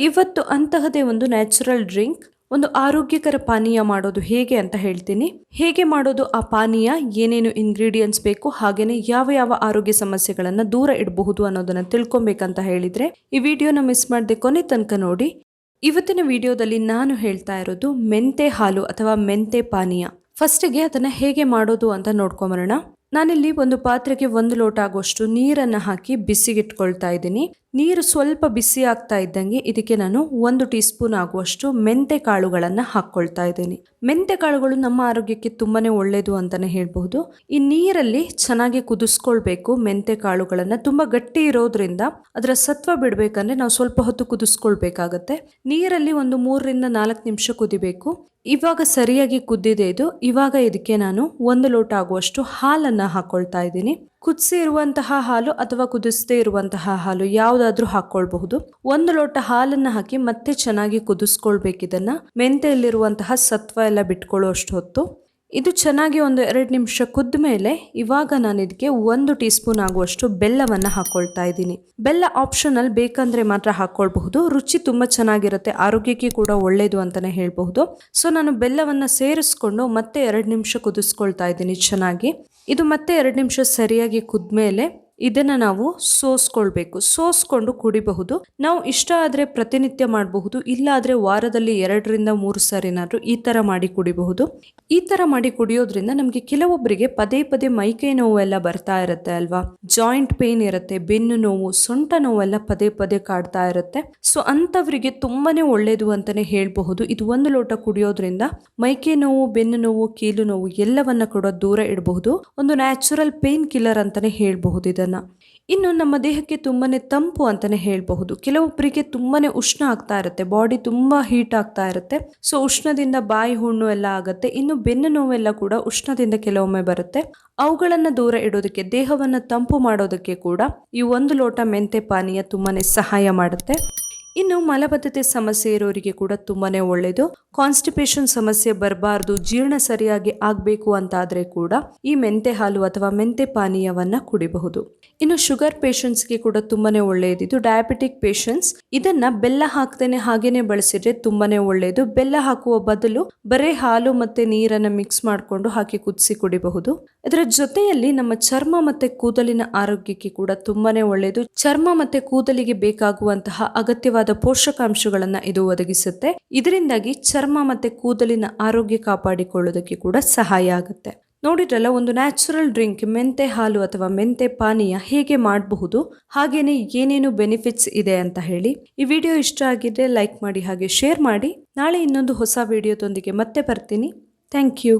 ಇವತ್ತು ಅಂತಹದೇ ಒಂದು natural drink, ಒಂದು ಆರೋಗ್ಯಕರ ಪಾನೀಯ ಮಾಡೋದು ಹೇಗೆ ಅಂತ ಹೇಳ್ತೀನಿ. ಹೇಗೆ ಮಾಡೋದು ಆ ಪಾನೀಯ, ಏನೇನು ಇಂಗ್ರೀಡಿಯೆಂಟ್ಸ್ ಬೇಕು, ಹಾಗೇನೆ ಯಾವ ಯಾವ ಆರೋಗ್ಯ ಸಮಸ್ಯೆಗಳನ್ನ ದೂರ ಇಡಬಹುದು ಅನ್ನೋದನ್ನ ತಿಳ್ಕೊಬೇಕಂತ ಹೇಳಿದ್ರೆ ಈ ವಿಡಿಯೋನ ಮಿಸ್ ಮಾಡದೆ ಕೊನೆ ತನಕ ನೋಡಿ. ಇವತ್ತಿನ ವಿಡಿಯೋದಲ್ಲಿ ನಾನು ಹೇಳ್ತಾ ಇರೋದು ಮೆಂತೆ ಹಾಲು ಅಥವಾ ಮೆಂತೆ ಪಾನೀಯ. ಫಸ್ಟಿಗೆ ಅದನ್ನ ಹೇಗೆ ಮಾಡೋದು ಅಂತ ನೋಡ್ಕೊಂಬರೋಣ. ನಾನಿಲ್ಲಿ ಒಂದು ಪಾತ್ರೆಗೆ 1 ಲೋಟ ಆಗುವಷ್ಟು ನೀರನ್ನು ಹಾಕಿ ಬಿಸಿಗಿಟ್ಕೊಳ್ತಾ ಇದ್ದೀನಿ. ನೀರು ಸ್ವಲ್ಪ ಬಿಸಿ ಆಗ್ತಾ ಇದ್ದಂಗೆ ಇದಕ್ಕೆ ನಾನು 1 ಟೀ ಸ್ಪೂನ್ ಆಗುವಷ್ಟು ಮೆಂತೆ ಕಾಳುಗಳನ್ನು ಹಾಕ್ಕೊಳ್ತಾ ಇದ್ದೀನಿ. ಮೆಂತೆ ಕಾಳುಗಳು ನಮ್ಮ ಆರೋಗ್ಯಕ್ಕೆ ತುಂಬಾನೇ ಒಳ್ಳೇದು ಅಂತಾನೆ ಹೇಳ್ಬಹುದು. ಈ ನೀರಲ್ಲಿ ಚೆನ್ನಾಗಿ ಕುದಿಸ್ಕೊಳ್ಬೇಕು. ಮೆಂತೆ ಕಾಳುಗಳನ್ನ ತುಂಬಾ ಗಟ್ಟಿ ಇರೋದ್ರಿಂದ ಅದರ ಸತ್ವ ಬಿಡ್ಬೇಕಂದ್ರೆ ನಾವು ಸ್ವಲ್ಪ ಹೊತ್ತು ಕುದಿಸ್ಕೊಳ್ಬೇಕಾಗತ್ತೆ. ನೀರಲ್ಲಿ ಒಂದು 3 ರಿಂದ 4 ನಿಮಿಷ ಕುದಿಬೇಕು. ಇವಾಗ ಸರಿಯಾಗಿ ಕುದ್ದಿದೆ ಇದು. ಇವಾಗ ಇದಕ್ಕೆ ನಾನು 1 ಲೋಟ ಆಗುವಷ್ಟು ಹಾಲನ್ನ ಹಾಕೊಳ್ತಾ ಇದ್ದೀನಿ. ಕುದಿಸಿ ಇರುವಂತಹ ಹಾಲು ಅಥವಾ ಕುದಿಸದೇ ಇರುವಂತಹ ಹಾಲು ಯಾವುದಾದ್ರೂ ಹಾಕೊಳ್ಬಹುದು. 1 ಲೋಟ ಹಾಲನ್ನ ಹಾಕಿ ಮತ್ತೆ ಚೆನ್ನಾಗಿ ಕುದಿಸ್ಕೊಳ್ಬೇಕು. ಇದನ್ನ ಮೆಂತೆಯಲ್ಲಿರುವಂತಹ ಸತ್ವ ಎಲ್ಲ ಬಿಟ್ಕೊಳ್ಳೋ ಅಷ್ಟು ಹೊತ್ತು. ಇದು ಚೆನ್ನಾಗಿ ಒಂದು 2 ನಿಮಿಷ ಕುದ್ದ ಮೇಲೆ ಇವಾಗ ನಾನು ಇದಕ್ಕೆ 1 ಟೀ ಸ್ಪೂನ್ ಆಗುವಷ್ಟು ಬೆಲ್ಲವನ್ನ ಹಾಕೊಳ್ತಾ ಇದ್ದೀನಿ. ಬೆಲ್ಲ ಆಪ್ಷನಲ್, ಬೇಕಂದ್ರೆ ಮಾತ್ರ ಹಾಕೊಳ್ಬಹುದು. ರುಚಿ ತುಂಬಾ ಚೆನ್ನಾಗಿರುತ್ತೆ, ಆರೋಗ್ಯಕ್ಕೆ ಕೂಡ ಒಳ್ಳೇದು ಅಂತಾನೆ ಹೇಳ್ಬಹುದು. ಸೊ ನಾನು ಬೆಲ್ಲವನ್ನ ಸೇರಿಸ್ಕೊಂಡು ಮತ್ತೆ 2 ನಿಮಿಷ ಕುದಿಸ್ಕೊಳ್ತಾ ಇದ್ದೀನಿ ಚೆನ್ನಾಗಿ. ಇದು ಮತ್ತೆ 2 ನಿಮಿಷ ಸರಿಯಾಗಿ ಕುದ್ಮೇಲೆ ಇದನ್ನ ನಾವು ಸೋಸ್ಕೊಳ್ಬೇಕು. ಸೋಸ್ಕೊಂಡು ಕುಡಿಬಹುದು. ನಾವು ಇಷ್ಟ ಆದ್ರೆ ಪ್ರತಿನಿತ್ಯ ಮಾಡಬಹುದು, ಇಲ್ಲ ಆದ್ರೆ ವಾರದಲ್ಲಿ 2 ರಿಂದ 3 ಸಾರಿನಾದ್ರೂ ಈ ತರ ಮಾಡಿ ಕುಡಿಬಹುದು. ಈ ತರ ಮಾಡಿ ಕುಡಿಯೋದ್ರಿಂದ ನಮ್ಗೆ ಕೆಲವೊಬ್ಬರಿಗೆ ಪದೇ ಪದೇ ಮೈಕೈ ನೋವು ಎಲ್ಲ ಬರ್ತಾ ಇರುತ್ತೆ ಅಲ್ವಾ, ಜಾಯಿಂಟ್ ಪೇನ್ ಇರುತ್ತೆ, ಬೆನ್ನು ನೋವು, ಸೊಂಟ ನೋವೆಲ್ಲ ಪದೇ ಪದೇ ಕಾಡ್ತಾ ಇರುತ್ತೆ. ಸೊ ಅಂತವರಿಗೆ ತುಂಬಾನೇ ಒಳ್ಳೇದು ಅಂತಾನೆ ಹೇಳ್ಬಹುದು. ಇದು 1 ಲೋಟ ಕುಡಿಯೋದ್ರಿಂದ ಮೈಕೈ ನೋವು, ಬೆನ್ನು ನೋವು, ಕೀಲು ನೋವು ಎಲ್ಲವನ್ನ ಕೂಡ ದೂರ ಇಡಬಹುದು. ಒಂದು ನ್ಯಾಚುರಲ್ ಪೇನ್ ಕಿಲ್ಲರ್ ಅಂತಾನೆ ಹೇಳ್ಬಹುದು ಇದನ್ನ. ಇನ್ನು ನಮ್ಮ ದೇಹಕ್ಕೆ ತುಂಬಾನೇ ತಂಪು ಅಂತಾನೆ ಹೇಳ್ಬಹುದು. ಕೆಲವೊಬ್ಬರಿಗೆ ತುಂಬಾನೇ ಉಷ್ಣ ಆಗ್ತಾ ಇರುತ್ತೆ, ಬಾಡಿ ತುಂಬಾ ಹೀಟ್ ಆಗ್ತಾ ಇರುತ್ತೆ. ಸೊ ಉಷ್ಣದಿಂದ ಬಾಯಿ ಹುಣ್ಣು ಎಲ್ಲ ಆಗುತ್ತೆ. ಇನ್ನು ಬೆನ್ನು ನೋವೆಲ್ಲ ಕೂಡ ಉಷ್ಣದಿಂದ ಕೆಲವೊಮ್ಮೆ ಬರುತ್ತೆ. ಅವುಗಳನ್ನ ದೂರ ಇಡೋದಕ್ಕೆ, ದೇಹವನ್ನ ತಂಪು ಮಾಡೋದಕ್ಕೆ ಕೂಡ ಈ 1 ಲೋಟ ಮೆಂತೆ ಪಾನೀಯ ತುಂಬಾನೇ ಸಹಾಯ ಮಾಡುತ್ತೆ. ಇನ್ನು ಮಲಬದ್ಧತೆ ಸಮಸ್ಯೆ ಇರೋರಿಗೆ ಕೂಡ ತುಂಬಾನೇ ಒಳ್ಳೇದು. ಕಾನ್ಸ್ಟಿಪೇಷನ್ ಸಮಸ್ಯೆ ಬರಬಾರ್ದು, ಜೀರ್ಣ ಸರಿಯಾಗಿ ಆಗ್ಬೇಕು ಅಂತ ಆದ್ರೆ ಕೂಡ ಈ ಮೆಂತೆ ಹಾಲು ಅಥವಾ ಮೆಂತೆ ಪಾನೀಯವನ್ನ ಕುಡಿಬಹುದು. ಇನ್ನು ಶುಗರ್ ಪೇಷಂಟ್ಸ್ಗೆ ಕೂಡ ತುಂಬಾನೇ ಒಳ್ಳೆಯದಿದು. ಡಯಾಬಿಟಿಕ್ ಪೇಷಂಟ್ಸ್ ಇದನ್ನ ಬೆಲ್ಲ ಹಾಕ್ದೇನೆ ಹಾಗೇನೆ ಬಳಸಿದ್ರೆ ತುಂಬಾನೇ ಒಳ್ಳೆಯದು. ಬೆಲ್ಲ ಹಾಕುವ ಬದಲು ಬರೇ ಹಾಲು ಮತ್ತೆ ನೀರನ್ನ ಮಿಕ್ಸ್ ಮಾಡಿಕೊಂಡು ಹಾಕಿ ಕುದಿಸಿ ಕುಡಿಬಹುದು. ಇದರ ಜೊತೆಯಲ್ಲಿ ನಮ್ಮ ಚರ್ಮ ಮತ್ತೆ ಕೂದಲಿನ ಆರೋಗ್ಯಕ್ಕೆ ಕೂಡ ತುಂಬಾನೇ ಒಳ್ಳೆಯದು. ಚರ್ಮ ಮತ್ತೆ ಕೂದಲಿಗೆ ಬೇಕಾಗುವಂತಹ ಅಗತ್ಯವಾದ ಪೋಷಕಾಂಶಗಳನ್ನ ಇದು ಒದಗಿಸುತ್ತೆ. ಇದರಿಂದಾಗಿ ಚರ್ಮ ಮತ್ತೆ ಕೂದಲಿನ ಆರೋಗ್ಯ ಕಾಪಾಡಿಕೊಳ್ಳೋದಕ್ಕೆ ಕೂಡ ಸಹಾಯ ಆಗುತ್ತೆ. ನೋಡಿದ್ರಲ್ಲ, ಒಂದು ನ್ಯಾಚುರಲ್ ಡ್ರಿಂಕ್ ಮೆಂತೆ ಹಾಲು ಅಥವಾ ಮೆಂತೆ ಪಾನೀಯ ಹೇಗೆ ಮಾಡಬಹುದು, ಹಾಗೇನೆ ಏನೇನು ಬೆನಿಫಿಟ್ಸ್ ಇದೆ ಅಂತ ಹೇಳಿ. ಈ ವಿಡಿಯೋ ಇಷ್ಟ ಆಗಿದ್ರೆ ಲೈಕ್ ಮಾಡಿ, ಹಾಗೆ ಶೇರ್ ಮಾಡಿ. ನಾಳೆ ಇನ್ನೊಂದು ಹೊಸ ವಿಡಿಯೋದೊಂದಿಗೆ ಮತ್ತೆ ಬರ್ತೀನಿ. Thank you.